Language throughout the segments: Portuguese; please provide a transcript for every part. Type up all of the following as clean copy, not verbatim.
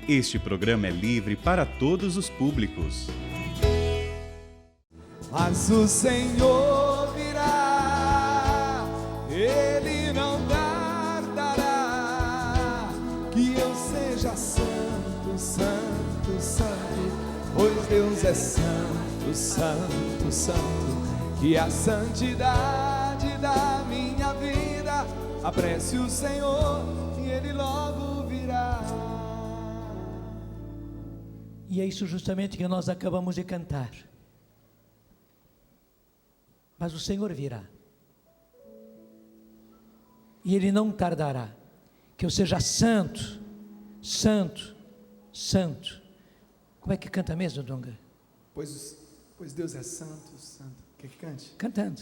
Este programa é livre para todos os públicos. Mas o Senhor virá, Ele não tardará, que eu seja santo, santo, santo, pois Deus é santo, santo, santo, que a santidade da minha vida apresse o Senhor e Ele logo virá. E é isso justamente que nós acabamos de cantar. Mas o Senhor virá, e Ele não tardará, que eu seja santo, santo, santo. Como é que canta mesmo, Donga? Pois Deus é santo, santo. Quer que cante? Cantando.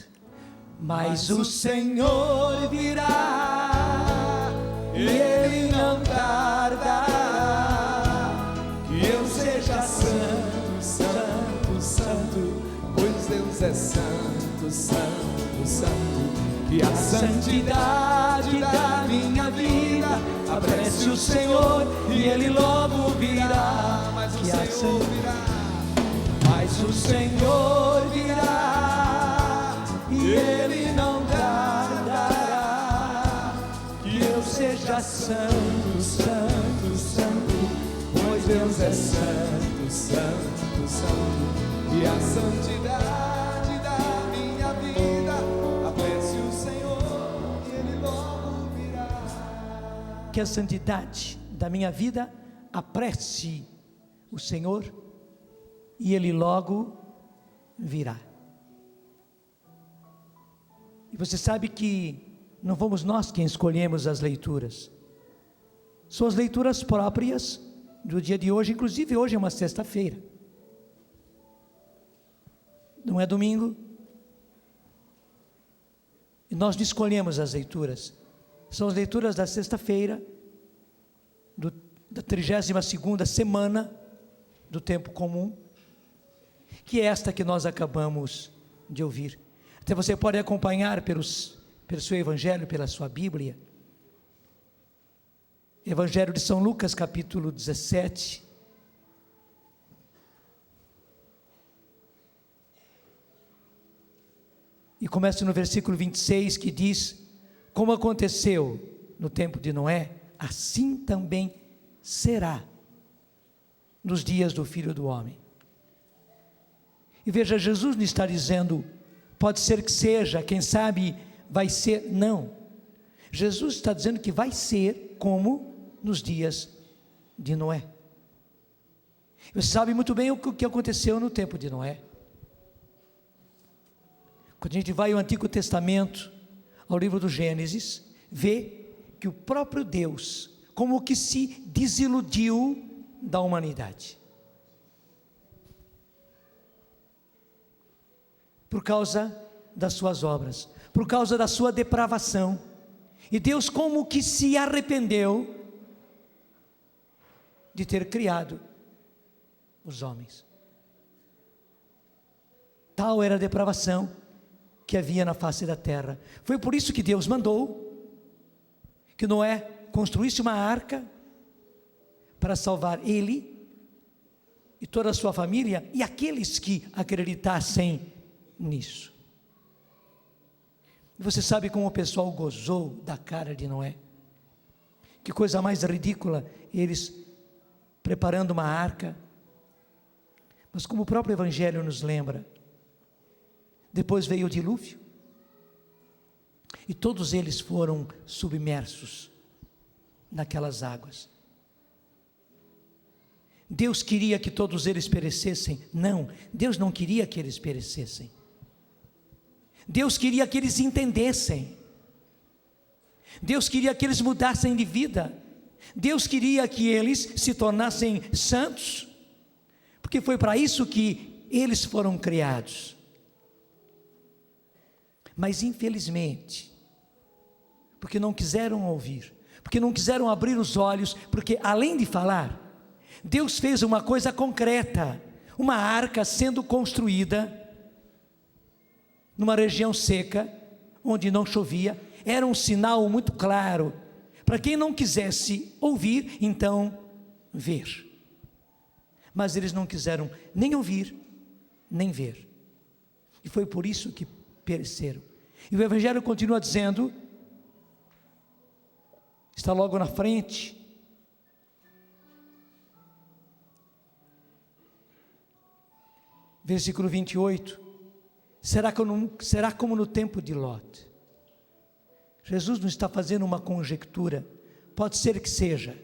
Mas o Senhor virá, e Ele não tardará, que eu seja santo, santo, santo, pois Deus é santo, santo, santo, que a santidade da minha vida apresse o Senhor e Ele logo virá. Mas o Senhor virá, mas o Senhor virá, e Ele não tardará, que eu seja santo, santo, santo, pois Deus é santo, santo, santo, e a santidade da minha vida apresse o Senhor e Ele logo virá. que a santidade da minha vida apresse o Senhor e Ele logo virá. E você sabe que não fomos nós quem escolhemos as leituras, são as leituras próprias do dia de hoje. Inclusive hoje é uma sexta-feira, não é domingo, e nós não escolhemos as leituras, são as leituras da sexta-feira, da 32ª semana do tempo comum, que é esta que nós acabamos de ouvir. Até você pode acompanhar pelo seu evangelho, pela sua Bíblia, Evangelho de São Lucas, capítulo 17, e começa no versículo 26, que diz: como aconteceu no tempo de Noé, assim também será nos dias do Filho do Homem. E veja, Jesus não está dizendo, pode ser que seja, quem sabe vai ser, não. Jesus está dizendo que vai ser como nos dias de Noé. Você sabe muito bem o que aconteceu no tempo de Noé. Quando a gente vai ao Antigo Testamento, ao livro do Gênesis, vê que o próprio Deus, como que se desiludiu da humanidade, por causa das suas obras, por causa da sua depravação, e Deus como que se arrependeu de ter criado os homens. Tal era a depravação que havia na face da terra. Foi por isso que Deus mandou que Noé construísse uma arca para salvar ele e toda a sua família e aqueles que acreditassem nisso. Você sabe como o pessoal gozou da cara de Noé? Que coisa mais ridícula, eles preparando uma arca. Mas como o próprio Evangelho nos lembra, depois veio o dilúvio, e todos eles foram submersos naquelas águas. Deus queria que todos eles perecessem? Não, Deus não queria que eles perecessem. Deus queria que eles entendessem. Deus queria que eles mudassem de vida. Deus queria que eles se tornassem santos, porque foi para isso que eles foram criados. Mas infelizmente, porque não quiseram ouvir, porque não quiseram abrir os olhos, porque além de falar, Deus fez uma coisa concreta, uma arca sendo construída numa região seca, onde não chovia, era um sinal muito claro, para quem não quisesse ouvir, então ver. Mas eles não quiseram nem ouvir, nem ver. E foi por isso que pereceram. E o Evangelho continua dizendo, está logo na frente, versículo 28, será como no tempo de Lot. Jesus não está fazendo uma conjectura, pode ser que seja.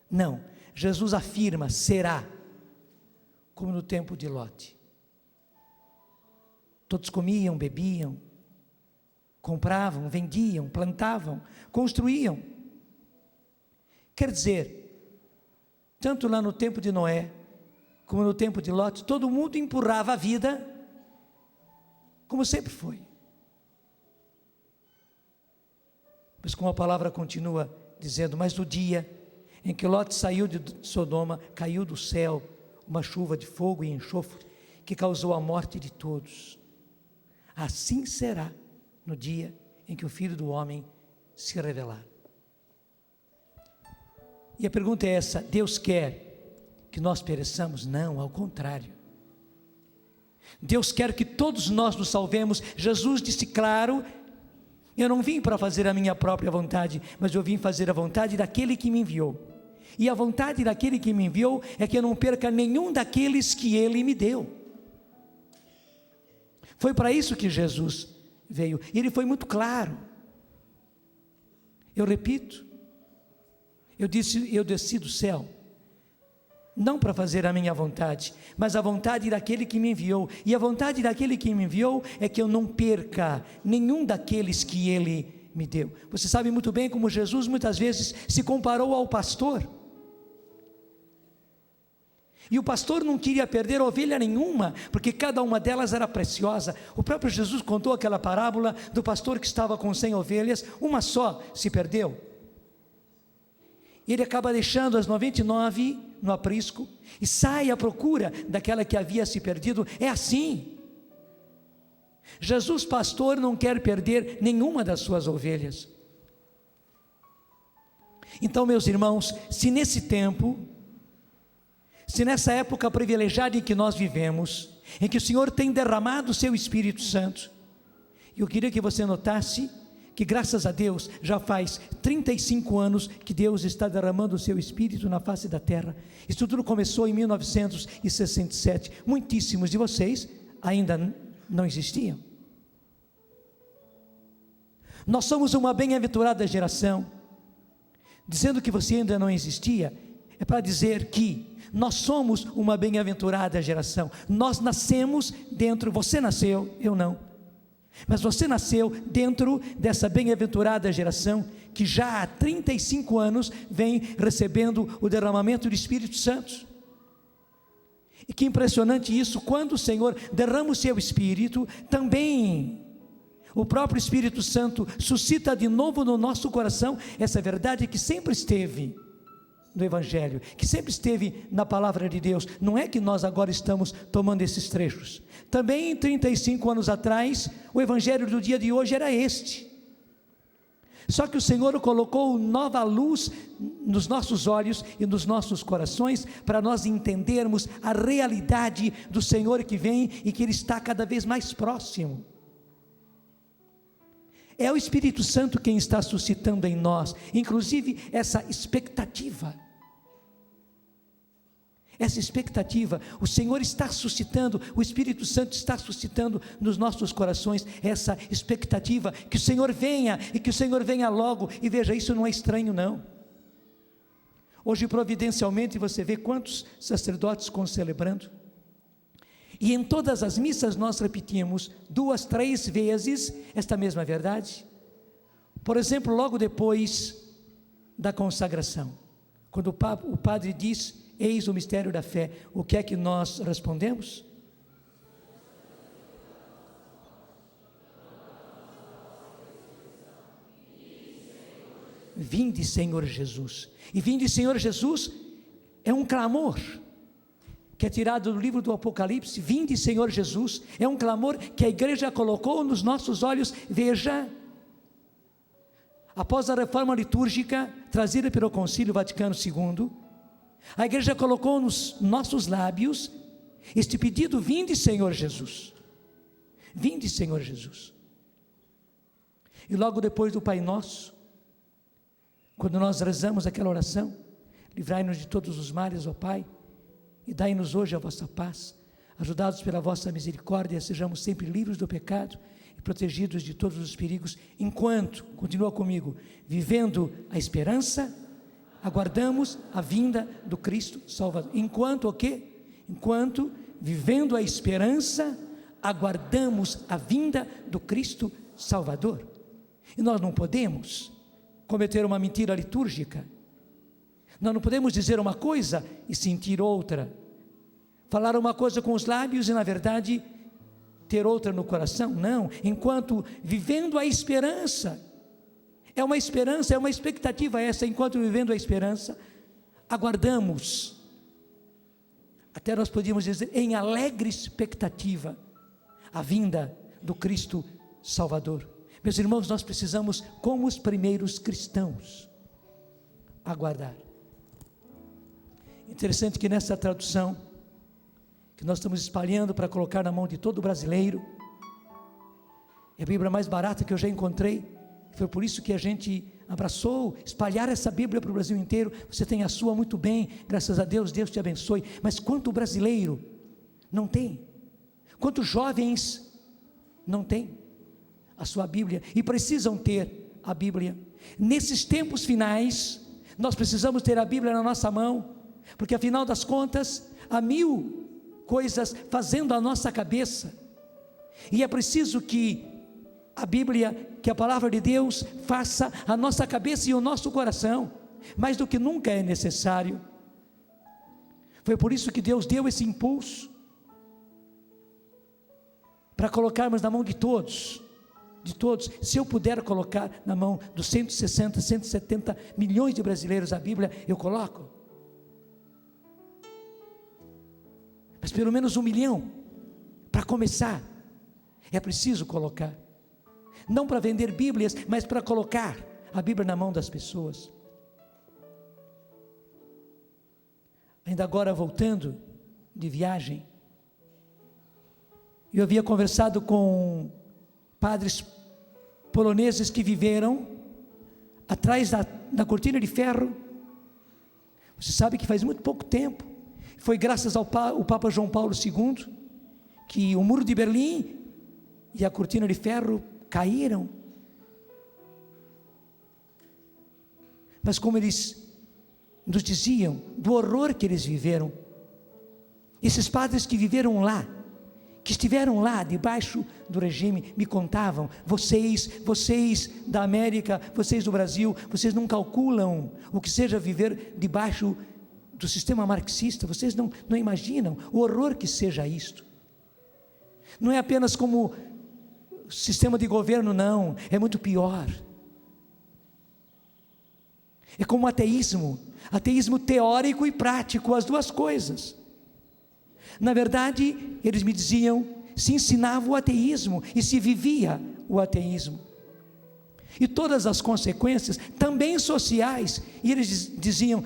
Não, Jesus afirma, será como no tempo de Lot. Todos comiam, bebiam, compravam, vendiam, plantavam, construíam. Quer dizer, tanto lá no tempo de Noé, como no tempo de Lot, todo mundo empurrava a vida, como sempre foi. Mas como a palavra continua dizendo, mas no dia em que Lot saiu de Sodoma, caiu do céu uma chuva de fogo e enxofre, que causou a morte de todos. Assim será no dia em que o Filho do Homem se revelar. E a pergunta é essa, Deus quer que nós pereçamos? Não, ao contrário. Deus quer que todos nós nos salvemos. Jesus disse claro, eu não vim para fazer a minha própria vontade, mas eu vim fazer a vontade daquele que me enviou. E a vontade daquele que me enviou é que eu não perca nenhum daqueles que ele me deu. Foi para isso que Jesus veio, e ele foi muito claro. Eu repito, eu desci do céu, não para fazer a minha vontade, mas a vontade daquele que me enviou, e a vontade daquele que me enviou é que eu não perca nenhum daqueles que ele me deu. Você sabe muito bem como Jesus muitas vezes se comparou ao pastor, e o pastor não queria perder ovelha nenhuma, porque cada uma delas era preciosa. O próprio Jesus contou aquela parábola do pastor que estava com 100 ovelhas, uma só se perdeu. Ele acaba deixando as 99 no aprisco e sai à procura daquela que havia se perdido. É assim. Jesus, pastor, não quer perder nenhuma das suas ovelhas. Então, meus irmãos, se nesse tempo, se nessa época privilegiada em que nós vivemos, em que o Senhor tem derramado o seu Espírito Santo, eu queria que você notasse que graças a Deus, já faz 35 anos que Deus está derramando o seu Espírito na face da terra. Isso tudo começou em 1967, muitíssimos de vocês ainda não existiam. Nós somos uma bem-aventurada geração. Dizendo que você ainda não existia, é para dizer que nós somos uma bem-aventurada geração. Nós nascemos dentro, você nasceu, eu não. Mas você nasceu dentro dessa bem-aventurada geração que já há 35 anos vem recebendo o derramamento do Espírito Santo. E que impressionante isso, quando o Senhor derrama o seu Espírito, também o próprio Espírito Santo suscita de novo no nosso coração essa verdade que sempre esteve no Evangelho, que sempre esteve na palavra de Deus. Não é que nós agora estamos tomando esses trechos. Também 35 anos atrás, o Evangelho do dia de hoje era este. Só que o Senhor colocou nova luz nos nossos olhos e nos nossos corações, para nós entendermos a realidade do Senhor que vem e que Ele está cada vez mais próximo. É o Espírito Santo quem está suscitando em nós, inclusive essa expectativa. Essa expectativa, o Senhor está suscitando, o Espírito Santo está suscitando nos nossos corações essa expectativa, que o Senhor venha, e que o Senhor venha logo. E veja, isso não é estranho não. Hoje providencialmente você vê quantos sacerdotes concelebrando, e em todas as missas nós repetimos 2, 3 vezes esta mesma verdade. Por exemplo, logo depois da consagração, quando o padre diz, eis o mistério da fé, o que é que nós respondemos? Vinde, Senhor Jesus. E vinde, Senhor Jesus é um clamor que é tirado do livro do Apocalipse. Vinde, Senhor Jesus, é um clamor que a igreja colocou nos nossos olhos. Veja, após a reforma litúrgica trazida pelo Concílio Vaticano II, A igreja colocou nos nossos lábios este pedido: vinde, Senhor Jesus. Vinde, Senhor Jesus. E logo depois do Pai Nosso, quando nós rezamos aquela oração: livrai-nos de todos os males, ó Pai, e dai-nos hoje a vossa paz. Ajudados pela vossa misericórdia, sejamos sempre livres do pecado e protegidos de todos os perigos, enquanto, continua comigo, vivendo a esperança, aguardamos a vinda do Cristo Salvador. Enquanto o quê? Enquanto, vivendo a esperança, aguardamos a vinda do Cristo Salvador. E nós não podemos cometer uma mentira litúrgica. Nós não podemos dizer uma coisa e sentir outra. Falar uma coisa com os lábios e, na verdade, ter outra no coração. Não. Enquanto vivendo a esperança, é uma esperança, é uma expectativa essa. Enquanto vivendo a esperança, aguardamos, até nós podíamos dizer, em alegre expectativa, a vinda do Cristo Salvador. Meus irmãos, nós precisamos, como os primeiros cristãos, aguardar. Interessante que nessa tradução que nós estamos espalhando para colocar na mão de todo brasileiro, é a Bíblia mais barata que eu já encontrei. Foi por isso que a gente abraçou, espalhar essa Bíblia para o Brasil inteiro. Você tem a sua, muito bem, graças a Deus, Deus te abençoe. Mas quanto brasileiro não tem? Quantos jovens não tem a sua Bíblia e precisam ter a Bíblia? Nesses tempos finais, nós precisamos ter a Bíblia na nossa mão, porque afinal das contas, há 1000 coisas fazendo a nossa cabeça, e é preciso que a Bíblia, que a palavra de Deus faça a nossa cabeça e o nosso coração, mais do que nunca é necessário. Foi por isso que Deus deu esse impulso, para colocarmos na mão de todos, se eu puder colocar na mão dos 160, 170 milhões de brasileiros a Bíblia, eu coloco, mas pelo menos 1 milhão, para começar, é preciso colocar, não para vender Bíblias, mas para colocar a Bíblia na mão das pessoas. Ainda agora voltando de viagem, eu havia conversado com padres poloneses que viveram atrás da cortina de ferro. Você sabe que faz muito pouco tempo, foi graças ao Papa João Paulo II, que o muro de Berlim e a cortina de ferro caíram. Mas como eles nos diziam, do horror que eles viveram, esses padres que viveram lá, que estiveram lá debaixo do regime, me contavam: vocês da América, vocês do Brasil, vocês não calculam o que seja viver debaixo do sistema marxista, vocês não imaginam o horror que seja isto. Não é apenas como sistema de governo, não, é muito pior. É como ateísmo teórico e prático, as duas coisas. Na verdade, eles me diziam, se ensinava o ateísmo e se vivia o ateísmo, e todas as consequências também sociais. E eles diziam: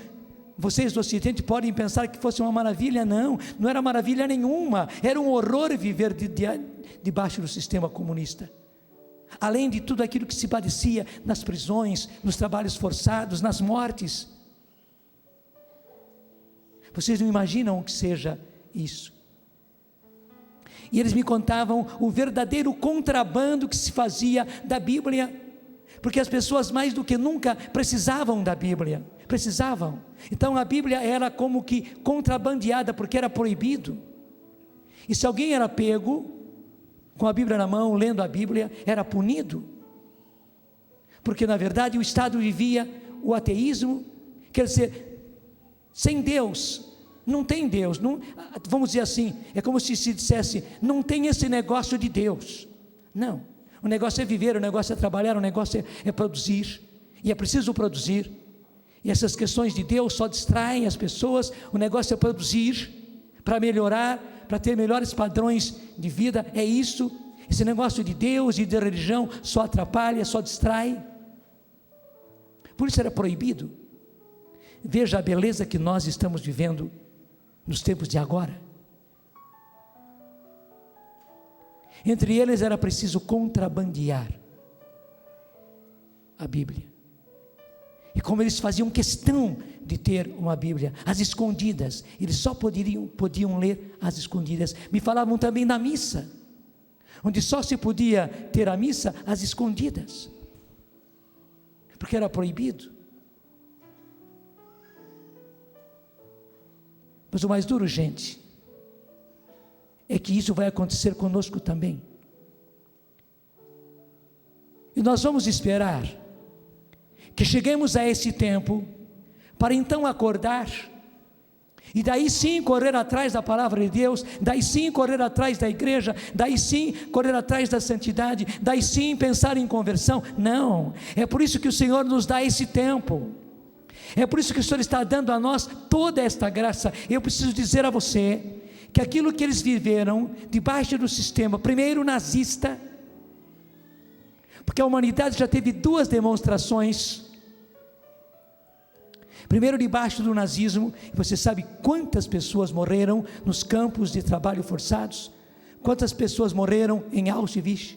vocês do Ocidente podem pensar que fosse uma maravilha. Não era maravilha nenhuma, era um horror viver debaixo do sistema comunista, além de tudo aquilo que se padecia nas prisões, nos trabalhos forçados, nas mortes. Vocês não imaginam o que seja isso. E eles me contavam o verdadeiro contrabando que se fazia da Bíblia, porque as pessoas mais do que nunca precisavam da Bíblia, precisavam. Então a Bíblia era como que contrabandeada, porque era proibido. E se alguém era pego com a Bíblia na mão, lendo a Bíblia, era punido, porque na verdade o Estado vivia o ateísmo. Quer dizer, sem Deus, não tem Deus, não, vamos dizer assim, é como se dissesse, não tem esse negócio de Deus. Não, o negócio é viver, o negócio é trabalhar, o negócio é produzir, e é preciso produzir, e essas questões de Deus só distraem as pessoas. O negócio é produzir, para melhorar, para ter melhores padrões de vida, é isso. Esse negócio de Deus e de religião só atrapalha, só distrai, por isso era proibido. Veja a beleza que nós estamos vivendo nos tempos de agora. Entre eles era preciso contrabandear a Bíblia. E como eles faziam questão de ter uma Bíblia às escondidas, eles só podiam ler às escondidas. Me falavam também da missa, onde só se podia ter a missa às escondidas, porque era proibido. Mas o mais duro, gente, é que isso vai acontecer conosco também. E nós vamos esperar que cheguemos a esse tempo, para então acordar, e daí sim correr atrás da palavra de Deus, daí sim correr atrás da igreja, daí sim correr atrás da santidade, daí sim pensar em conversão. Não, é por isso que o Senhor nos dá esse tempo, é por isso que o Senhor está dando a nós toda esta graça. Eu preciso dizer a você, que aquilo que eles viveram, debaixo do sistema, primeiro nazista, porque a humanidade já teve duas demonstrações, primeiro debaixo do nazismo. Você sabe quantas pessoas morreram nos campos de trabalho forçados? Quantas pessoas morreram em Auschwitz?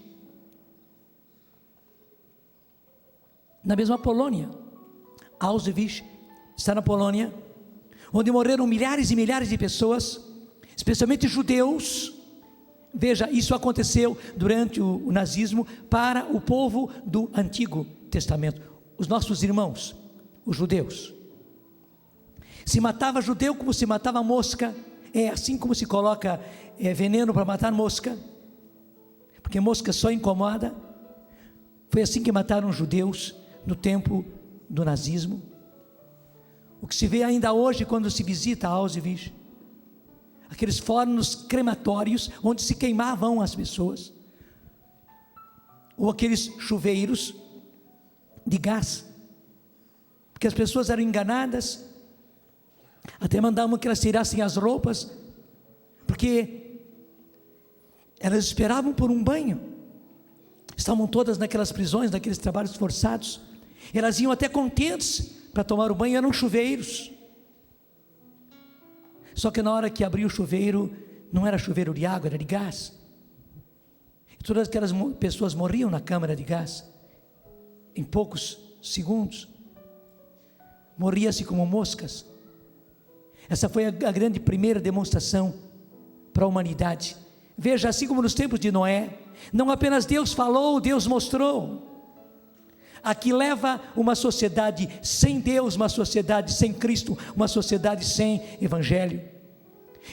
Na mesma Polônia, Auschwitz está na Polônia, onde morreram milhares e milhares de pessoas, especialmente judeus. Veja, isso aconteceu durante o nazismo para o povo do Antigo Testamento, os nossos irmãos, os judeus. Se matava judeu como se matava mosca, é assim como se coloca veneno para matar mosca, porque mosca só incomoda. Foi assim que mataram os judeus no tempo do nazismo. O que se vê ainda hoje quando se visita Auschwitz, aqueles fornos crematórios onde se queimavam as pessoas, ou aqueles chuveiros de gás, porque as pessoas eram enganadas, até mandavam que elas tirassem as roupas, porque elas esperavam por um banho. Estavam todas naquelas prisões, naqueles trabalhos forçados, elas iam até contentes para tomar o banho, eram chuveiros. Só que na hora que abriu o chuveiro, não era chuveiro de água, era de gás. E todas aquelas pessoas morriam na câmara de gás, em poucos segundos, morria-se como moscas. Essa foi a grande primeira demonstração para a humanidade. Veja, assim como nos tempos de Noé, não apenas Deus falou, Deus mostrou. Aqui leva uma sociedade sem Deus, uma sociedade sem Cristo, uma sociedade sem Evangelho.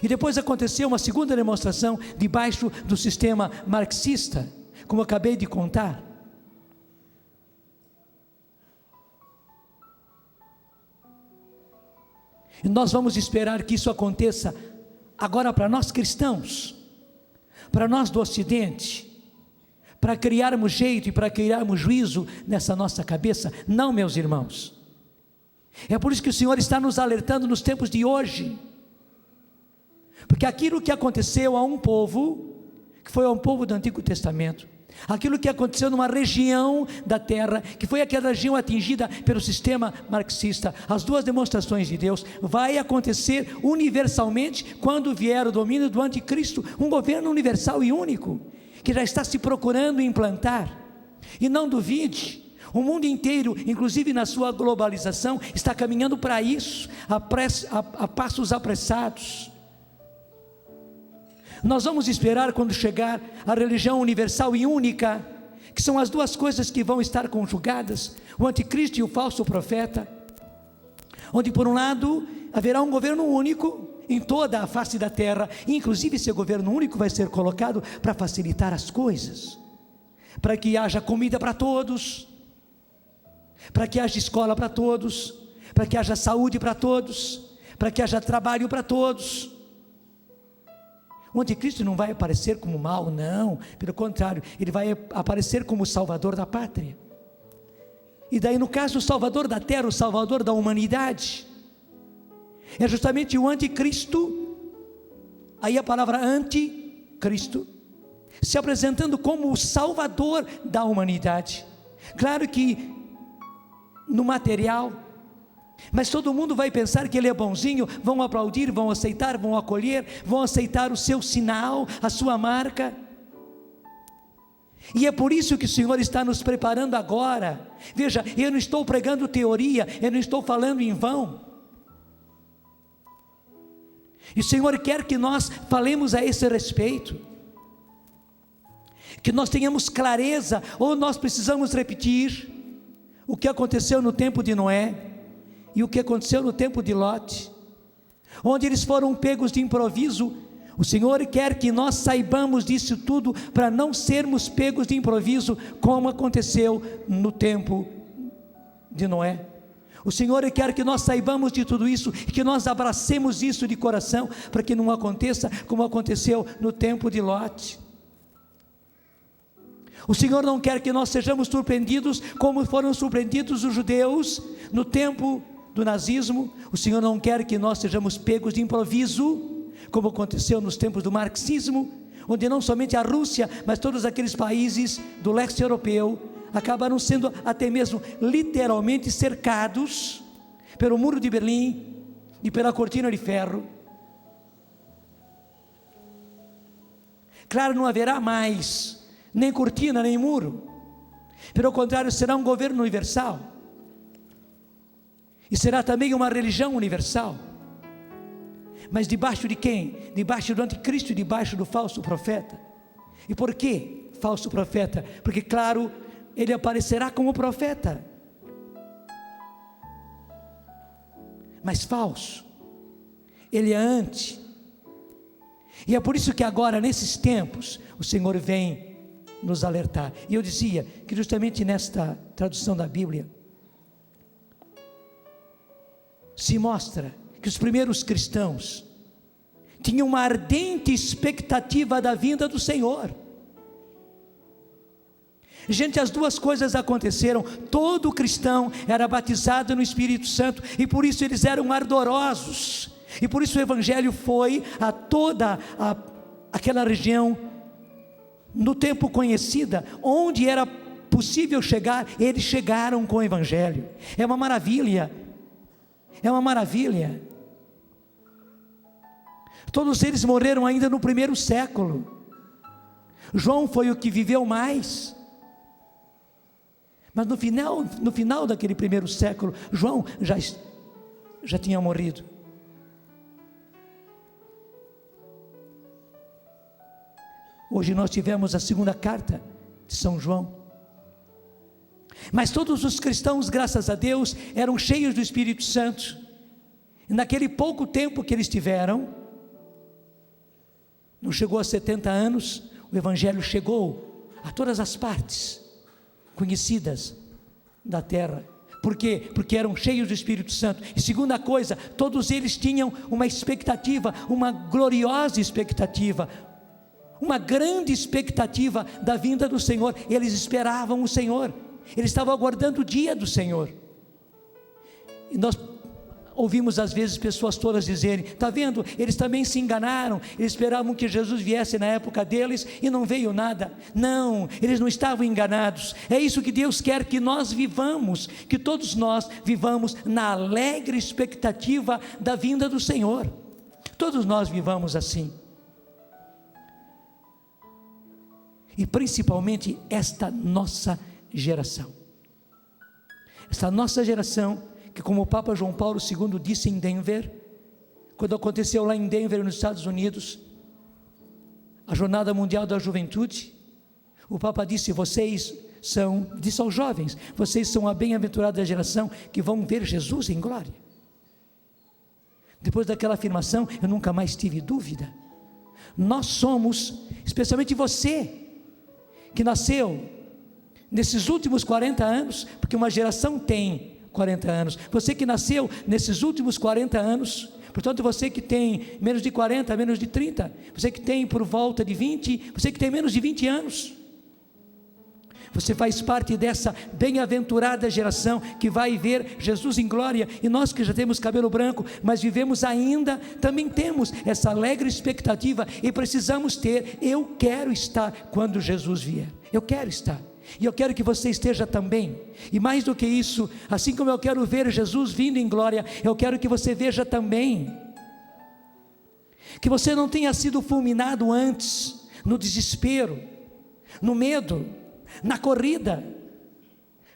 E depois aconteceu uma segunda demonstração debaixo do sistema marxista, como eu acabei de contar. E nós vamos esperar que isso aconteça agora para nós cristãos, para nós do Ocidente, para criarmos jeito e para criarmos juízo nessa nossa cabeça. Não, meus irmãos. É por isso que o Senhor está nos alertando nos tempos de hoje, porque aquilo que aconteceu a um povo, que foi a um povo do Antigo Testamento, aquilo que aconteceu numa região da terra, que foi aquela região atingida pelo sistema marxista, as duas demonstrações de Deus, vai acontecer universalmente quando vier o domínio do anticristo, um governo universal e único, que já está se procurando implantar. E não duvide, o mundo inteiro, inclusive na sua globalização, está caminhando para isso, a passos apressados. Nós vamos esperar quando chegar a religião universal e única, que são as duas coisas que vão estar conjugadas, o anticristo e o falso profeta, onde por um lado haverá um governo único em toda a face da terra, e inclusive esse governo único vai ser colocado para facilitar as coisas, para que haja comida para todos, para que haja escola para todos, para que haja saúde para todos, para que haja trabalho para todos. O anticristo não vai aparecer como mal, não, pelo contrário, ele vai aparecer como o salvador da pátria. E daí, no caso, o salvador da terra, o salvador da humanidade, é justamente o anticristo. Aí a palavra anticristo, se apresentando como o salvador da humanidade. Claro que no material, Mas todo mundo vai pensar que ele é bonzinho, vão aplaudir, vão aceitar, vão acolher, vão aceitar o seu sinal, a sua marca. E é por isso que o Senhor está nos preparando agora. Veja, eu não estou pregando teoria, eu não estou falando em vão. E o Senhor quer que nós falemos a esse respeito, que nós tenhamos clareza, ou nós precisamos repetir o que aconteceu no tempo de Noé e o que aconteceu no tempo de Ló, onde eles foram pegos de improviso. O Senhor quer que nós saibamos disso tudo, para não sermos pegos de improviso, como aconteceu no tempo de Noé. O Senhor quer que nós saibamos de tudo isso, e que nós abracemos isso de coração, para que não aconteça como aconteceu no tempo de Ló. O Senhor não quer que nós sejamos surpreendidos, como foram surpreendidos os judeus no tempo do nazismo. O Senhor não quer que nós sejamos pegos de improviso, como aconteceu nos tempos do marxismo, onde não somente a Rússia, mas todos aqueles países do leste europeu acabaram sendo até mesmo literalmente cercados pelo muro de Berlim e pela cortina de ferro. Claro, não haverá mais nem cortina nem muro, pelo contrário, será um governo universal, e será também uma religião universal. Mas debaixo de quem? Debaixo do anticristo e debaixo do falso profeta. E por que falso profeta? Porque claro, ele aparecerá como profeta, mas falso, ele é anti. E é por isso que agora, nesses tempos, o Senhor vem nos alertar. E eu dizia que justamente nesta tradução da Bíblia se mostra que os primeiros cristãos tinham uma ardente expectativa da vinda do Senhor. Gente, as duas coisas aconteceram. Todo cristão era batizado no Espírito Santo, e por isso eles eram ardorosos, e por isso o Evangelho foi a toda aquela região, no tempo conhecida, onde era possível chegar, eles chegaram com o Evangelho. É uma maravilha, é uma maravilha. Todos eles morreram ainda no primeiro século. João foi o que viveu mais, mas no final daquele primeiro século, João já tinha morrido. Hoje nós tivemos a segunda carta de São João. Mas todos os cristãos, graças a Deus, eram cheios do Espírito Santo. E naquele pouco tempo que eles tiveram, não chegou a 70 anos, o Evangelho chegou a todas as partes conhecidas da terra. Por quê? Porque eram cheios do Espírito Santo. E segunda coisa, todos eles tinham uma expectativa, uma gloriosa expectativa, uma grande expectativa da vinda do Senhor. Eles esperavam o Senhor, eles estavam aguardando o dia do Senhor. E nós ouvimos às vezes pessoas todas dizerem: está vendo, eles também se enganaram, eles esperavam que Jesus viesse na época deles e não veio nada. Não, eles não estavam enganados. É isso que Deus quer que nós vivamos, que todos nós vivamos na alegre expectativa da vinda do Senhor. Todos nós vivamos assim. E principalmente esta nossa geração, que, como o Papa João Paulo II disse em Denver, quando aconteceu lá em Denver, nos Estados Unidos, a Jornada Mundial da Juventude, o Papa disse: disse aos jovens, vocês são a bem-aventurada geração que vão ver Jesus em glória. Depois daquela afirmação, eu nunca mais tive dúvida. Nós somos, especialmente você, que nasceu nesses últimos 40 anos, porque uma geração tem 40 anos, você que nasceu nesses últimos 40 anos, portanto você que tem menos de 40, menos de 30, você que tem por volta de 20, você que tem menos de 20 anos, você faz parte dessa bem-aventurada geração que vai ver Jesus em glória. E nós que já temos cabelo branco, mas vivemos ainda, também temos essa alegre expectativa, e precisamos ter: eu quero estar quando Jesus vier, eu quero estar. E eu quero que você esteja também. E mais do que isso, assim como eu quero ver Jesus vindo em glória, eu quero que você veja também que você não tenha sido fulminado antes, no desespero, no medo, na corrida.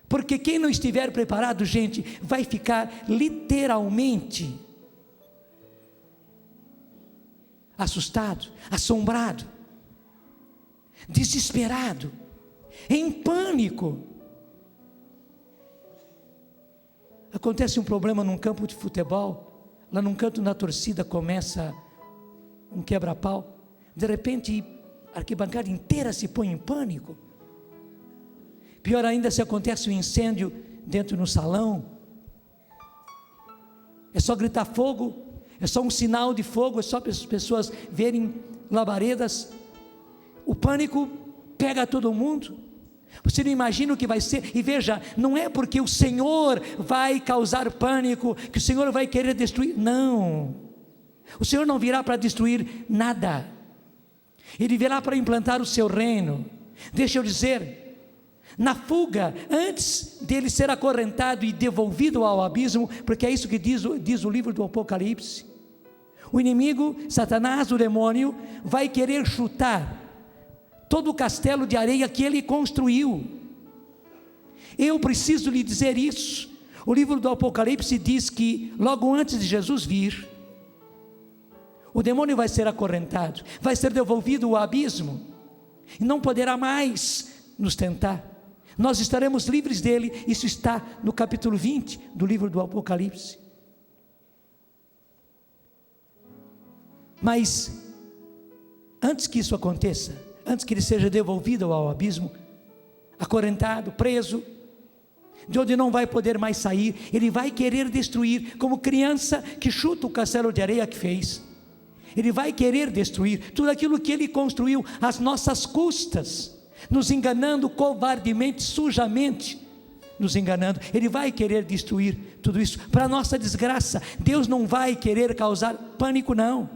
Porque quem não estiver preparado, gente, vai ficar literalmente assustado, assombrado, desesperado, em pânico. Acontece um problema num campo de futebol, lá num canto na torcida começa um quebra-pau, de repente a arquibancada inteira se põe em pânico. Pior ainda se acontece um incêndio dentro no salão, é só gritar fogo, é só um sinal de fogo, é só para as pessoas verem labaredas, o pânico pega todo mundo. Você não imagina o que vai ser. E veja, não é porque o Senhor vai causar pânico que o Senhor vai querer destruir, não. O Senhor não virá para destruir nada, Ele virá para implantar o seu reino. Deixa eu dizer, na fuga, antes dele ser acorrentado e devolvido ao abismo, porque é isso que diz o livro do Apocalipse, o inimigo, Satanás, o demônio, vai querer chutar todo o castelo de areia que ele construiu. Eu preciso lhe dizer isso. O livro do Apocalipse diz que logo antes de Jesus vir, o demônio vai ser acorrentado, vai ser devolvido ao abismo, e não poderá mais nos tentar. Nós estaremos livres dele. Isso está no capítulo 20 do livro do Apocalipse. Mas antes que isso aconteça, antes que ele seja devolvido ao abismo, acorrentado, preso, de onde não vai poder mais sair, ele vai querer destruir, como criança que chuta o castelo de areia que fez. Ele vai querer destruir tudo aquilo que ele construiu às nossas custas, nos enganando covardemente, sujamente nos enganando. Ele vai querer destruir tudo isso para nossa desgraça. Deus não vai querer causar pânico, não.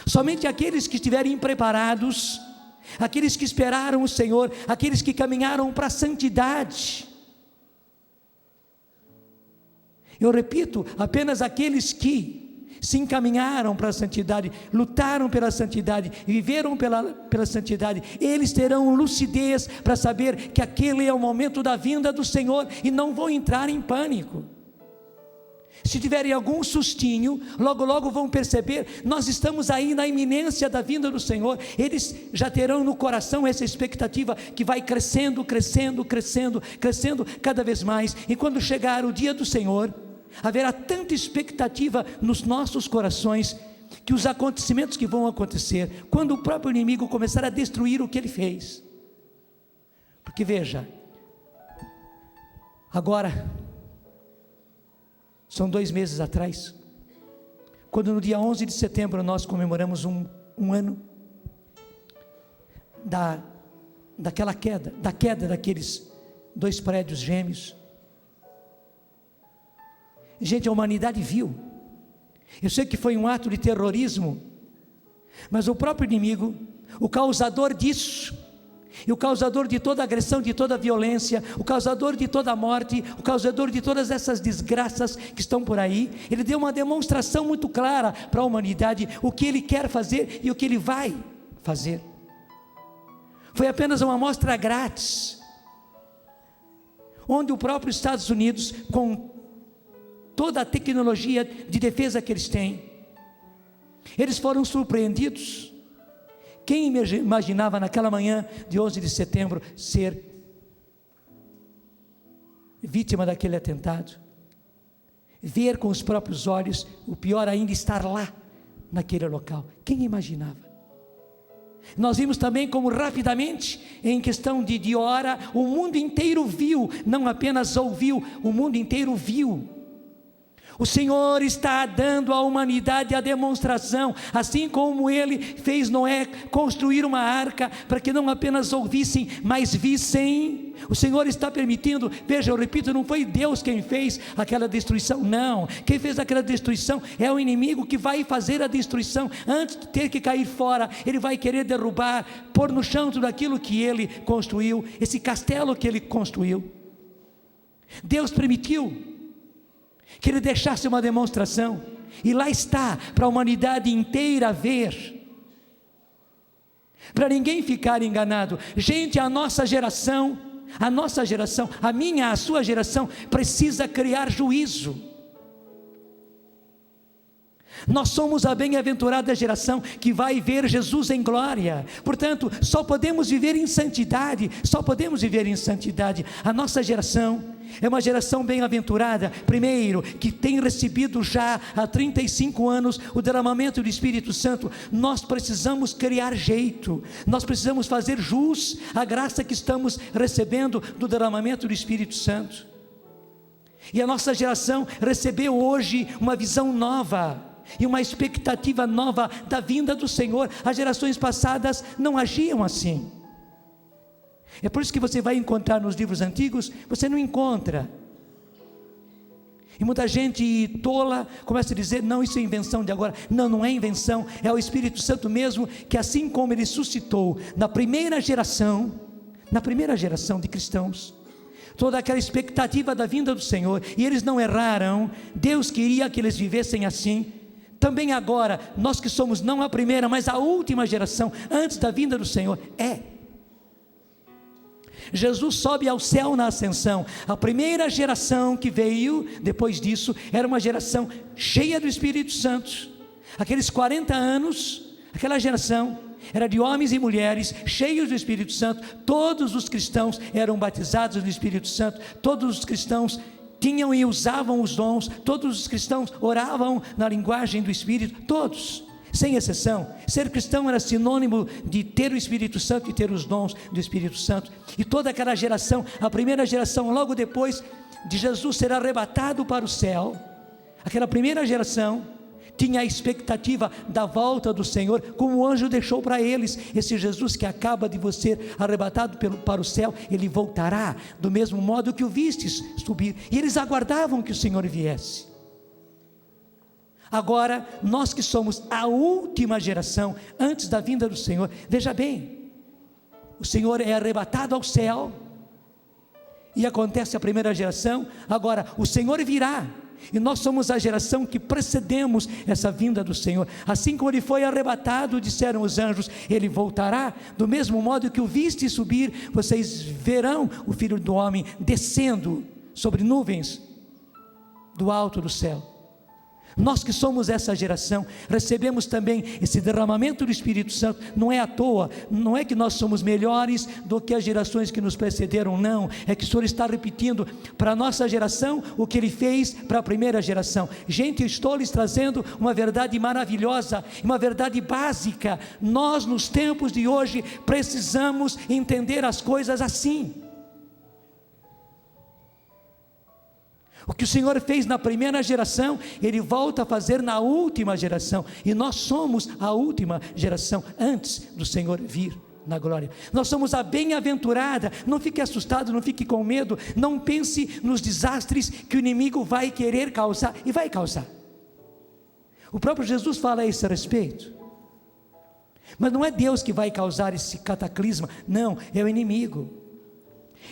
Somente aqueles que estiverem preparados, aqueles que esperaram o Senhor, aqueles que caminharam para a santidade. Eu repito, apenas aqueles que se encaminharam para a santidade, lutaram pela santidade, viveram pela santidade, eles terão lucidez para saber que aquele é o momento da vinda do Senhor e não vão entrar em pânico. Se tiverem algum sustinho, logo logo vão perceber, nós estamos aí na iminência da vinda do Senhor. Eles já terão no coração essa expectativa que vai crescendo, crescendo, crescendo, crescendo cada vez mais, e quando chegar o dia do Senhor, haverá tanta expectativa nos nossos corações, que os acontecimentos que vão acontecer, quando o próprio inimigo começar a destruir o que ele fez, porque veja, agora, são 2 meses atrás, quando no dia 11 de setembro nós comemoramos um ano da queda daqueles 2 prédios gêmeos. Gente, a humanidade viu. Eu sei que foi um ato de terrorismo, mas o próprio inimigo, o causador disso, e o causador de toda agressão, de toda violência, o causador de toda morte, o causador de todas essas desgraças que estão por aí, ele deu uma demonstração muito clara para a humanidade, o que ele quer fazer e o que ele vai fazer. Foi apenas uma amostra grátis, onde o próprio Estados Unidos, com toda a tecnologia de defesa que eles têm, eles foram surpreendidos. Quem imaginava naquela manhã de 11 de setembro ser vítima daquele atentado? Ver com os próprios olhos, o pior ainda, estar lá naquele local. Quem imaginava? Nós vimos também como rapidamente, em questão de hora, o mundo inteiro viu, não apenas ouviu, o mundo inteiro viu O Senhor está dando à humanidade a demonstração, assim como Ele fez Noé construir uma arca, para que não apenas ouvissem, mas vissem. O Senhor está permitindo, veja, eu repito, não foi Deus quem fez aquela destruição, não. Quem fez aquela destruição é o inimigo que vai fazer a destruição. Antes de ter que cair fora, ele vai querer derrubar, pôr no chão tudo aquilo que ele construiu, esse castelo que ele construiu. Deus permitiu que ele deixasse uma demonstração, e lá está, para a humanidade inteira ver, para ninguém ficar enganado. Gente, a nossa geração, a minha, a sua geração, precisa criar juízo. Nós somos a bem-aventurada geração que vai ver Jesus em glória. Portanto, só podemos viver em santidade. A nossa geração é uma geração bem-aventurada, primeiro, que tem recebido já há 35 anos o derramamento do Espírito Santo. Nós precisamos criar jeito, nós precisamos fazer jus à graça que estamos recebendo do derramamento do Espírito Santo. E a nossa geração recebeu hoje uma visão nova e uma expectativa nova da vinda do Senhor. As gerações passadas não agiam assim. É por isso que você vai encontrar nos livros antigos, você não encontra. E muita gente tola começa a dizer, não, isso é invenção de agora. Não, não é invenção, é o Espírito Santo mesmo, que assim como ele suscitou na primeira geração de cristãos, toda aquela expectativa da vinda do Senhor, e eles não erraram. Deus queria que eles vivessem assim. Também agora, nós que somos não a primeira, mas a última geração, antes da vinda do Senhor, Jesus sobe ao céu na ascensão. A primeira geração que veio depois disso, era uma geração cheia do Espírito Santo. Aqueles 40 anos, aquela geração, era de homens e mulheres cheios do Espírito Santo. Todos os cristãos eram batizados no Espírito Santo. Todos os cristãos tinham e usavam os dons. Todos os cristãos oravam na linguagem do Espírito. Todos, sem exceção. Ser cristão era sinônimo de ter o Espírito Santo e ter os dons do Espírito Santo. E toda aquela geração, a primeira geração, logo depois de Jesus ser arrebatado para o céu, aquela primeira geração tinha a expectativa da volta do Senhor, como o anjo deixou para eles. Esse Jesus que acaba de ser arrebatado para o céu, ele voltará do mesmo modo que o vistes subir. E eles aguardavam que o Senhor viesse. Agora, nós que somos a última geração, antes da vinda do Senhor, veja bem, o Senhor é arrebatado ao céu, e acontece a primeira geração. Agora, o Senhor virá, e nós somos a geração que precedemos essa vinda do Senhor. Assim como ele foi arrebatado, disseram os anjos, ele voltará, do mesmo modo que o viste subir, vocês verão o Filho do Homem descendo sobre nuvens do alto do céu. Nós que somos essa geração, recebemos também esse derramamento do Espírito Santo. Não é à toa, não é que nós somos melhores do que as gerações que nos precederam, não. É que o Senhor está repetindo para a nossa geração o que Ele fez para a primeira geração. Gente, eu estou lhes trazendo uma verdade maravilhosa, uma verdade básica. Nós, nos tempos de hoje, precisamos entender as coisas assim. O que o Senhor fez na primeira geração, Ele volta a fazer na última geração. E nós somos a última geração, antes do Senhor vir na glória. Nós somos a bem-aventurada. Não fique assustado, não fique com medo. Não pense nos desastres que o inimigo vai querer causar. E vai causar. O próprio Jesus fala a esse respeito. Mas não é Deus que vai causar esse cataclisma. Não, é o inimigo.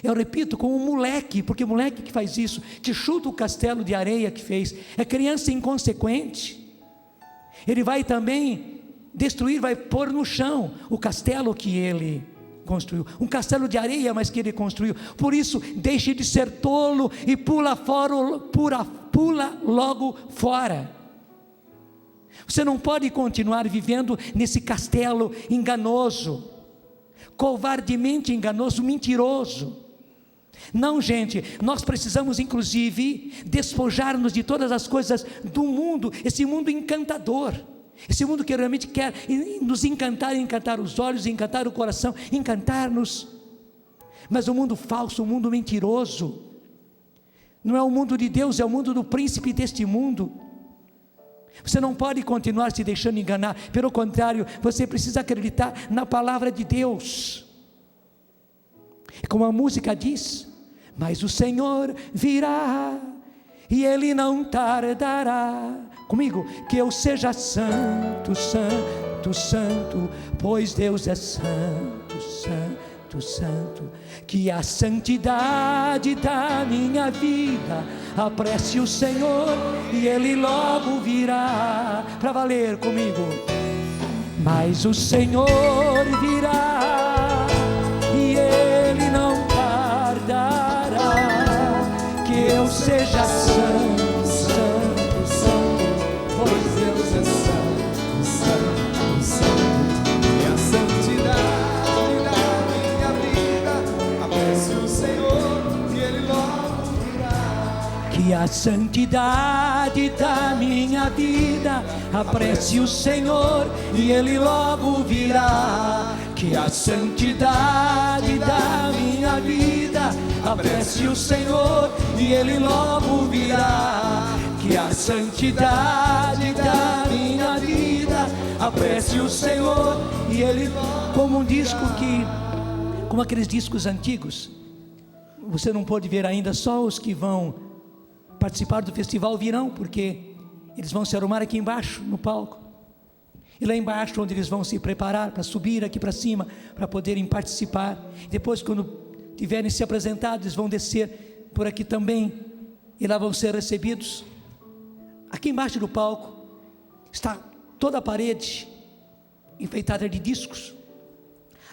Eu repito, como um moleque, porque o moleque que faz isso, que chuta o castelo de areia que fez, é criança inconsequente. Ele vai também destruir, vai pôr no chão o castelo que ele construiu, um castelo de areia, mas que ele construiu. Por isso, deixe de ser tolo e pula logo fora. Você não pode continuar vivendo nesse castelo enganoso, covardemente enganoso, mentiroso. Não, gente, nós precisamos inclusive despojar-nos de todas as coisas do mundo, esse mundo encantador, esse mundo que realmente quer nos encantar os olhos, encantar o coração, encantar-nos. Mas o mundo falso, o mundo mentiroso, Não é o mundo de Deus, é o mundo do príncipe deste mundo. Você não pode continuar se deixando enganar. Pelo contrário, você precisa acreditar na palavra de Deus. Como a música diz: mas o Senhor virá e Ele não tardará. Comigo, que eu seja santo, santo, santo, pois Deus é santo, santo, santo. Que a santidade da minha vida apresse o Senhor e Ele logo virá. Para valer comigo. Mas o Senhor virá e Ele não tardará. Que eu seja santo, santo, santo, pois Deus é santo, santo, santo. E a santidade da minha vida apresse o Senhor e Ele logo virá. Que a santidade da minha vida apresse o Senhor e Ele logo virá. Que a santidade da minha vida apresse o Senhor e Ele logo virá. Que a santidade da minha vida apresse o Senhor e Ele logo. Como um disco como aqueles discos antigos, você não pode ver ainda, só os que vão participar do festival virão, porque eles vão se arrumar aqui embaixo no palco, e lá embaixo onde eles vão se preparar para subir aqui para cima, para poderem participar. Depois, quando tiverem se apresentado, eles vão descer por aqui também, e lá vão ser recebidos. Aqui embaixo do palco está toda a parede enfeitada de discos,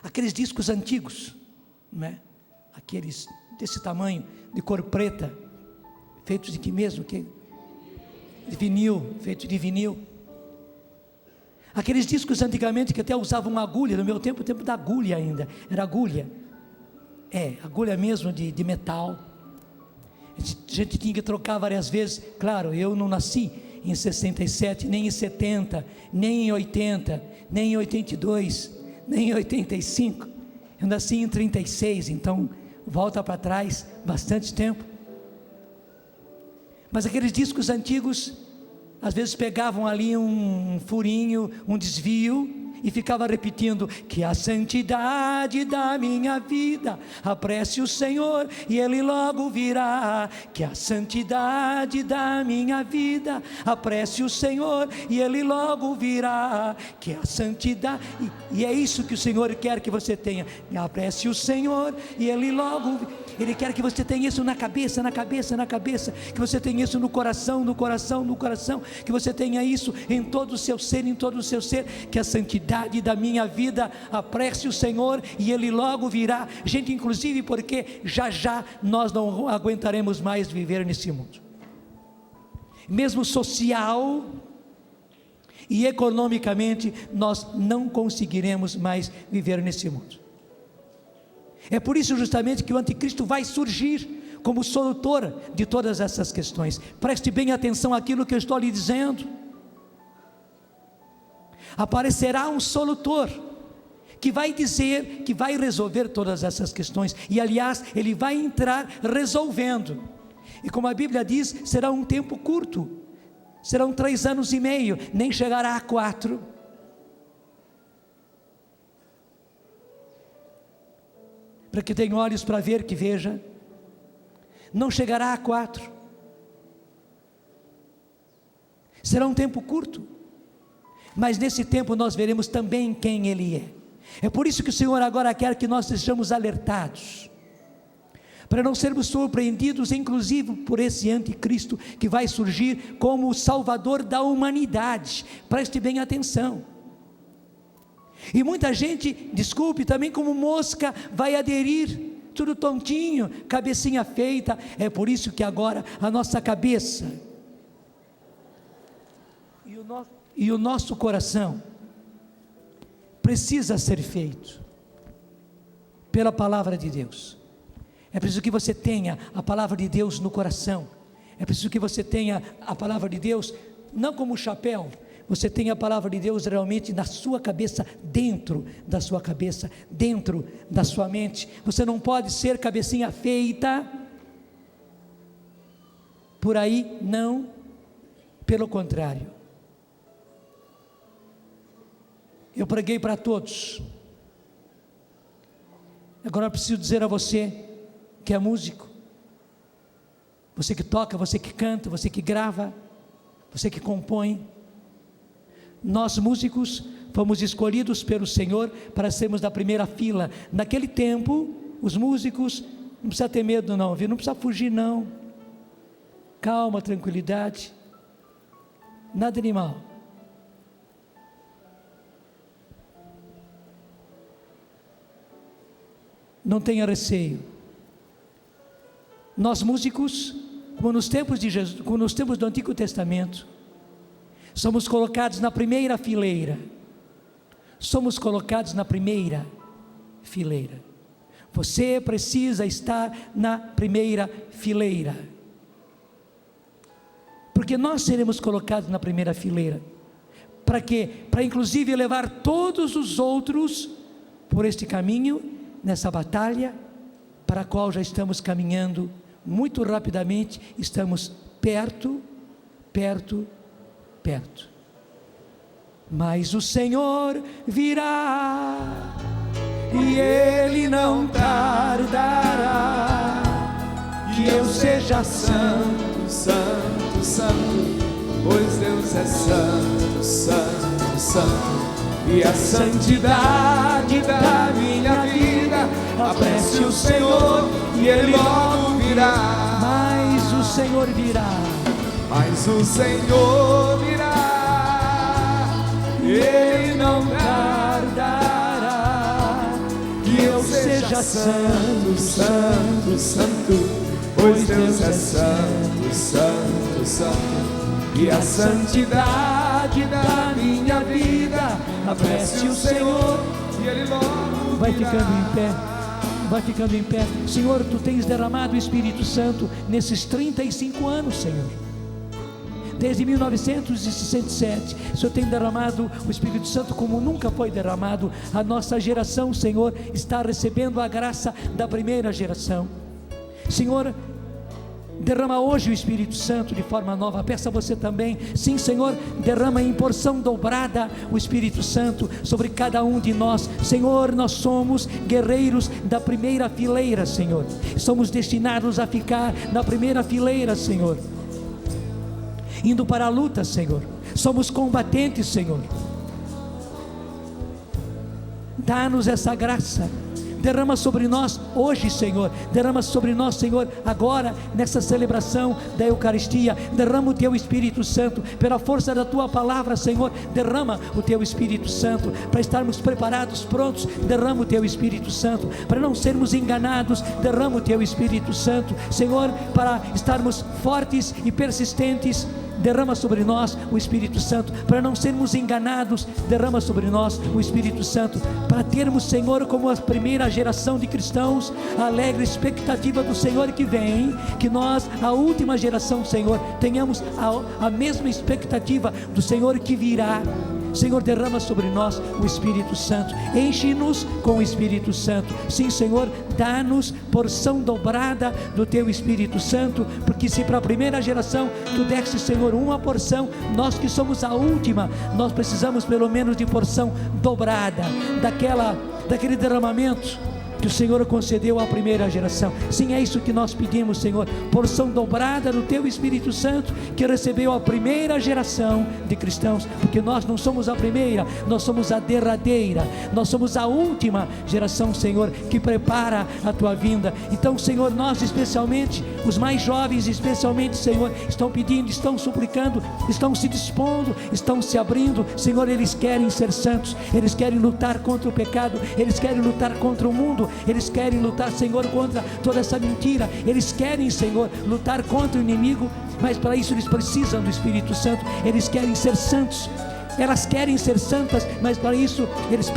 aqueles discos antigos, não é? Aqueles desse tamanho, de cor preta, feitos de que mesmo? De vinil, feito de vinil. Aqueles discos antigamente que até usavam agulha, no meu tempo, o tempo da agulha ainda, era agulha, agulha mesmo de metal. A gente tinha que trocar várias vezes. Claro, eu não nasci em 67, nem em 70, nem em 80, nem em 82, nem em 85, eu nasci em 36, então volta para trás bastante tempo. Mas aqueles discos antigos, às vezes pegavam ali um furinho, um desvio, e ficava repetindo: que a santidade da minha vida apresse o Senhor e Ele logo virá. Que a santidade da minha vida apresse o Senhor e Ele logo virá. Que a santidade, e é isso que o Senhor quer que você tenha: apresse o Senhor e Ele logo virá. Ele quer que você tenha isso na cabeça, na cabeça, na cabeça, que você tenha isso no coração, no coração, no coração, que você tenha isso em todo o seu ser, em todo o seu ser. Que a santidade da minha vida apresse o Senhor e Ele logo virá. Gente, inclusive porque já já nós não aguentaremos mais viver nesse mundo, mesmo social e economicamente, nós não conseguiremos mais viver nesse mundo. É por isso justamente que o anticristo vai surgir como solutor de todas essas questões. Preste bem atenção àquilo que eu estou lhe dizendo. Aparecerá um solutor que vai dizer, que vai resolver todas essas questões, e aliás, ele vai entrar resolvendo. E como a Bíblia diz, será um tempo curto, serão 3 anos e meio, nem chegará a 4. Para que tenha olhos para ver, que veja. Não chegará a 4. Será um tempo curto, mas nesse tempo nós veremos também quem Ele é. É por isso que o Senhor agora quer que nós sejamos alertados, para não sermos surpreendidos, inclusive por esse anticristo que vai surgir como o salvador da humanidade. Preste bem atenção. E muita gente, desculpe, também como mosca, vai aderir, tudo tontinho, cabecinha feita. É por isso que agora a nossa cabeça e o nosso coração precisa ser feito pela palavra de Deus. É preciso que você tenha a palavra de Deus no coração. É preciso que você tenha a palavra de Deus não como chapéu. Você tem a palavra de Deus realmente na sua cabeça, dentro da sua cabeça, dentro da sua mente. Você não pode ser cabecinha feita por aí, não, pelo contrário. Eu preguei para todos. Agora eu preciso dizer a você que é músico, você que toca, você que canta, você que grava, você que compõe. Nós músicos fomos escolhidos pelo Senhor para sermos da primeira fila. Naquele tempo, os músicos, não precisa ter medo não, viu? Não precisa fugir não. Calma, tranquilidade, nada animal. Não tenha receio. Nós músicos, como nos tempos de Jesus, como nos tempos do Antigo Testamento, somos colocados na primeira fileira. Somos colocados na primeira fileira. Você precisa estar na primeira fileira. Porque nós seremos colocados na primeira fileira. Para quê? Para inclusive levar todos os outros por este caminho, nessa batalha, para a qual já estamos caminhando muito rapidamente, estamos perto. Mas o Senhor virá, e Ele não tardará, que eu seja santo, Santo, santo, pois Deus é santo, santo, santo, e a santidade da minha vida apresse o Senhor, e Ele logo virá. Mas o Senhor virá, mas o Senhor virá, Ele não tardará, que eu seja santo, santo, santo, pois Deus é santo, santo, santo, e a santidade da minha vida apresse o Senhor, e Ele logo vai virá. ficando em pé. Vai ficando em pé. Senhor, Tu tens derramado o Espírito Santo nesses 35 anos, Senhor. Desde 1967, o Senhor tem derramado o Espírito Santo como nunca foi derramado. A nossa geração, Senhor, está recebendo a graça da primeira geração. Senhor, derrama hoje o Espírito Santo de forma nova. Peça você também. Sim, Senhor, derrama em porção dobrada o Espírito Santo sobre cada um de nós. Senhor, nós somos guerreiros da primeira fileira, Senhor. Somos destinados a ficar na primeira fileira, Senhor, indo para a luta, Senhor. Somos combatentes, Senhor. Dá-nos essa graça. Derrama sobre nós hoje, Senhor. Derrama sobre nós, Senhor, agora, nessa celebração da Eucaristia. Derrama o Teu Espírito Santo, pela força da Tua palavra, Senhor. Derrama o Teu Espírito Santo, para estarmos preparados, prontos. Derrama o Teu Espírito Santo, para não sermos enganados. Derrama o Teu Espírito Santo, Senhor, para estarmos fortes e persistentes. Derrama sobre nós o Espírito Santo, para não sermos enganados. Derrama sobre nós o Espírito Santo, para termos, Senhor, como a primeira geração de cristãos, a alegre expectativa do Senhor que vem, que nós, a última geração, Senhor, tenhamos a mesma expectativa do Senhor que virá. Senhor, derrama sobre nós o Espírito Santo, enche-nos com o Espírito Santo. Sim, Senhor, dá-nos porção dobrada do Teu Espírito Santo, porque se para a primeira geração Tu deste, Senhor, uma porção, nós que somos a última, nós precisamos pelo menos de porção dobrada, daquele derramamento que o Senhor concedeu à primeira geração. Sim, é isso que nós pedimos, Senhor, porção dobrada do Teu Espírito Santo, que recebeu a primeira geração de cristãos, porque nós não somos a primeira, nós somos a derradeira, nós somos a última geração, Senhor, que prepara a Tua vinda. Então, Senhor, nós especialmente, os mais jovens especialmente, Senhor, estão pedindo, estão suplicando, estão se dispondo, estão se abrindo. Senhor, eles querem ser santos, eles querem lutar contra o pecado, eles querem lutar contra o mundo, eles querem lutar, Senhor, contra toda essa mentira, eles querem, Senhor, lutar contra o inimigo, mas para isso eles precisam do Espírito Santo. Eles querem ser santos, elas querem ser santas, mas para isso elas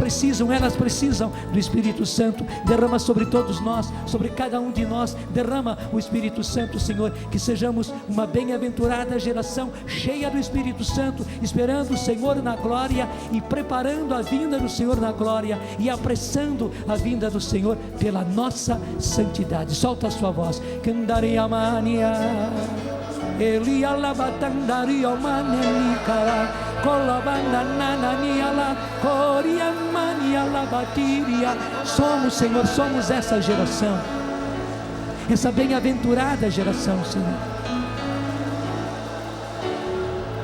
precisam do Espírito Santo. Derrama sobre todos nós, sobre cada um de nós, derrama o Espírito Santo, Senhor, que sejamos uma bem-aventurada geração, cheia do Espírito Santo, esperando o Senhor na glória e preparando a vinda do Senhor na glória e apressando a vinda do Senhor pela nossa santidade. Solta a sua voz. Candarei a mania. Eli alabatandari omaneni kara, colabanda nanani ala, coria mani alabatiria. Somos, Senhor, somos essa geração, essa bem-aventurada geração, Senhor,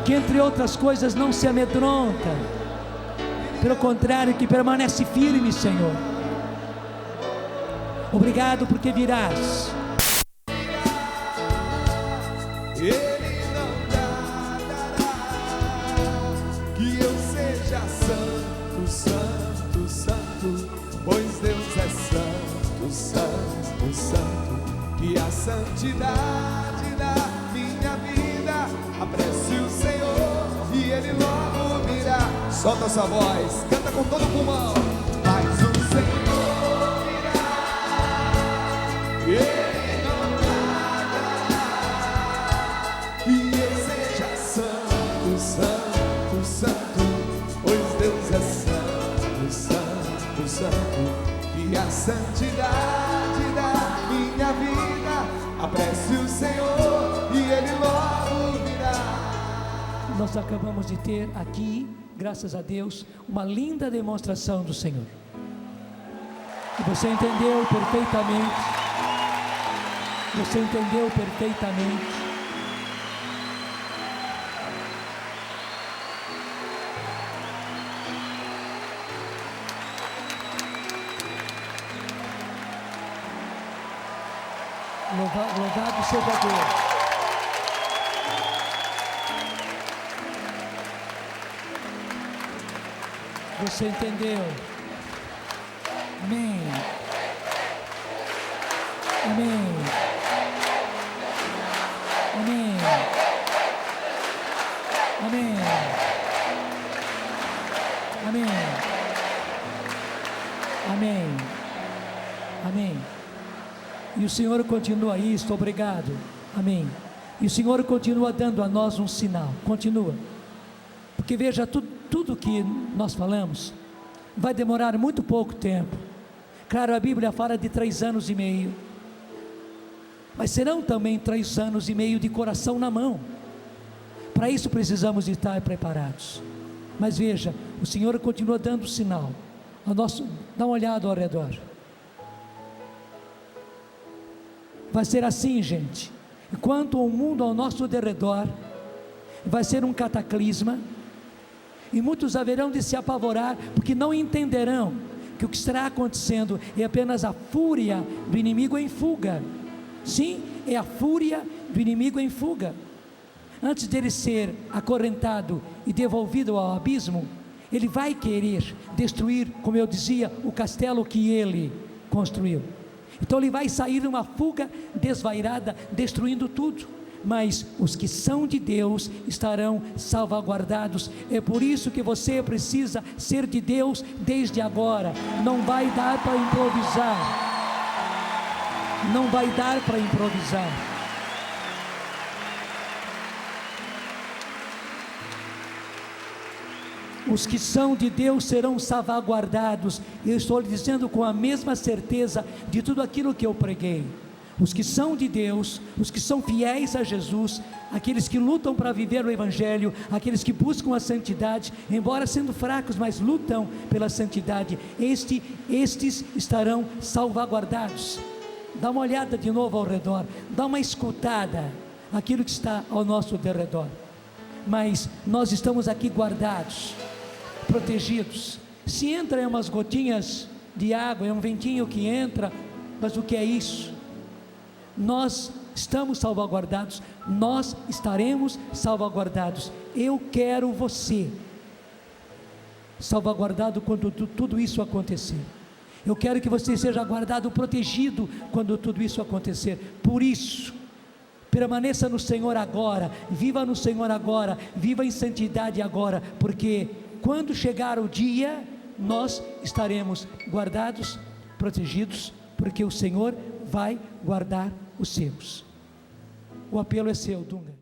que entre outras coisas não se amedronta, pelo contrário, que permanece firme, Senhor. Obrigado porque virás. Ele não dará que eu seja santo, santo, santo, pois Deus é santo, santo, santo, que a santidade da minha vida apresse o Senhor e Ele logo virá. Solta sua voz, canta com todo o pulmão. Mas o Senhor virá, Ele não dará que eu seja santo, santo, santo, pois Deus é santo, santo, santo, que a santidade da minha vida apresse o Senhor e Ele logo virá. Nós acabamos de ter aqui, graças a Deus, uma linda demonstração do Senhor. E você entendeu perfeitamente. Você entendeu perfeitamente. Louvado seja Deus. Você entendeu? Amém. Amém. Amém. Amém. Amém. Amém. Amém. E o Senhor continua isso, obrigado. Amém. E o Senhor continua dando a nós um sinal. Continua. Porque veja, tudo que nós falamos vai demorar muito pouco tempo. Claro, a Bíblia fala de 3 anos e meio, mas serão também 3 anos e meio de coração na mão. Para isso precisamos de estar preparados. Mas veja, o Senhor continua dando sinal. Dá uma olhada ao redor. Vai ser assim, gente. Enquanto o mundo ao nosso derredor vai ser um cataclisma, e muitos haverão de se apavorar, porque não entenderão que o que estará acontecendo é apenas a fúria do inimigo em fuga. Sim, é a fúria do inimigo em fuga. Antes dele ser acorrentado e devolvido ao abismo, ele vai querer destruir, como eu dizia, o castelo que ele construiu. Então ele vai sair numa fuga desvairada, destruindo tudo. Mas os que são de Deus estarão salvaguardados. É por isso que você precisa ser de Deus desde agora. Não vai dar para improvisar. Não vai dar para improvisar. Os que são de Deus serão salvaguardados. Eu estou lhe dizendo com a mesma certeza de tudo aquilo que eu preguei. Os que são de Deus, os que são fiéis a Jesus, aqueles que lutam para viver o Evangelho, aqueles que buscam a santidade, embora sendo fracos, mas lutam pela santidade, estes estarão salvaguardados. Dá uma olhada de novo ao redor, dá uma escutada aquilo que está ao nosso derredor. Mas nós estamos aqui guardados, protegidos. Se entra em umas gotinhas de água, é um ventinho que entra, mas o que é isso? Nós estamos salvaguardados, nós estaremos salvaguardados. Eu quero você salvaguardado quando tudo isso acontecer. Eu quero que você seja guardado, protegido quando tudo isso acontecer. Por isso, permaneça no Senhor agora, viva no Senhor agora, viva em santidade agora, porque quando chegar o dia, nós estaremos guardados, protegidos, porque o Senhor vai guardar os seus. O apelo é seu, Dunga.